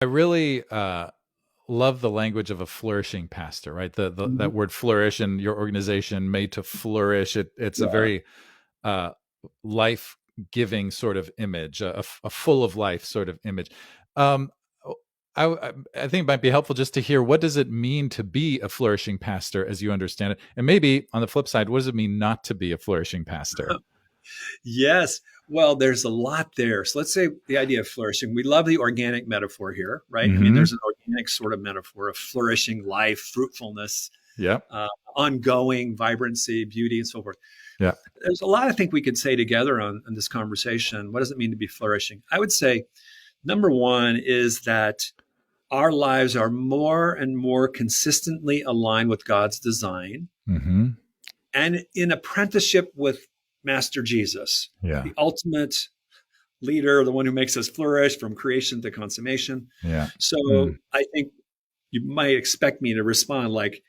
I really love the language of a flourishing pastor, right? That word flourish and your organization made to flourish. It's a Yeah. very uh, life giving sort of image, a full of life sort of image. Um, I think it might be helpful just to hear, what does it mean to be a flourishing pastor as you understand it? And maybe on the flip side, what does it mean not to be a flourishing pastor? Yes. Well, there's a lot there. So let's say the idea of flourishing. We love the organic metaphor here, right? I mean, Hmm. there's an organic sort of metaphor of flourishing life, fruitfulness, Yep. ongoing vibrancy, beauty, and so forth. Yeah. There's a lot I think we could say together on this conversation. What does it mean to be flourishing? I would say number one is that our lives are more and more consistently aligned with God's design Hmm. and in apprenticeship with Master Jesus, Yeah. the ultimate leader, the one who makes us flourish from creation to consummation. Yeah. So Mm. I think you might expect me to respond like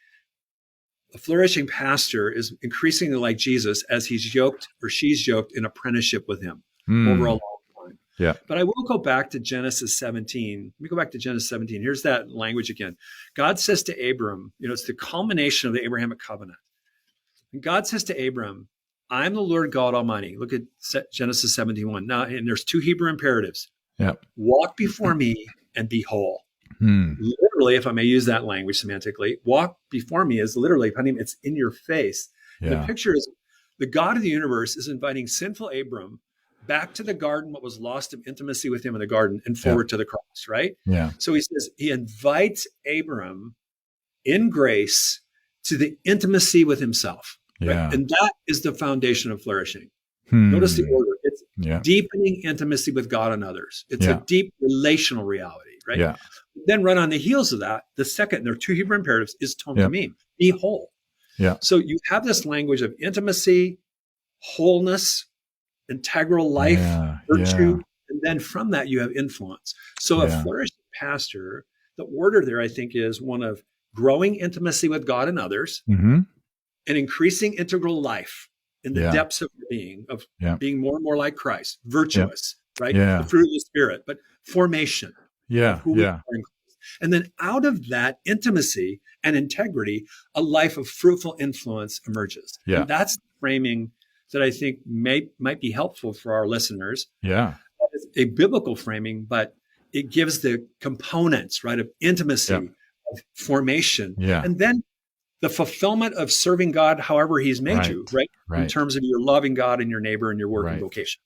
a flourishing pastor is increasingly like Jesus as he's yoked or she's yoked in apprenticeship with him over a Mm. long time. Yeah. But I will go back to Genesis 17. Let me go back to Genesis 17. Here's that language again. God says to Abram, it's the culmination of the Abrahamic covenant. And God says to Abram, I'm the Lord God Almighty. Look at Genesis 17:1. Now, and there's two Hebrew imperatives. Yeah. Walk before me and be whole. Mm. Literally, if I may use that language semantically, walk before me is literally, it's in your face. And the Yeah. picture is the God of the universe is inviting sinful Abram back to the garden, what was lost of intimacy with him in the garden, and Yeah. forward to the cross, right? Yeah. So he says, he invites Abram in grace to the intimacy with himself. Right? Yeah. And that is the foundation of flourishing. Hmm. Notice the order. It's Yeah. deepening intimacy with God and others. It's Yeah. a deep relational reality, right? Yeah. Then right on the heels of that, the second, there are two Hebrew imperatives, is Yeah. tomimim, be whole. Yeah. So you have this language of intimacy, wholeness, integral life, Yeah. virtue, and then from that you have influence. So a Yeah. flourishing pastor, the order there, I think, is one of growing intimacy with God and others, Mm-hmm. and increasing integral life in the Yeah. depths of being, of Yeah. being more and more like Christ, Yeah. virtuous, right? Yeah. The fruit of the Spirit, but formation of Yeah. who we Yeah. are in Christ. And then out of that intimacy and integrity, a life of fruitful influence emerges. Yeah. And that's the framing that I think might be helpful for our listeners. Yeah. It's a biblical framing, but it gives the components, right, of intimacy, Yeah. of formation, Yeah. and then the fulfillment of serving God however he's made Right. you, right? In Right. terms of your loving God and your neighbor and your work and Right. vocation.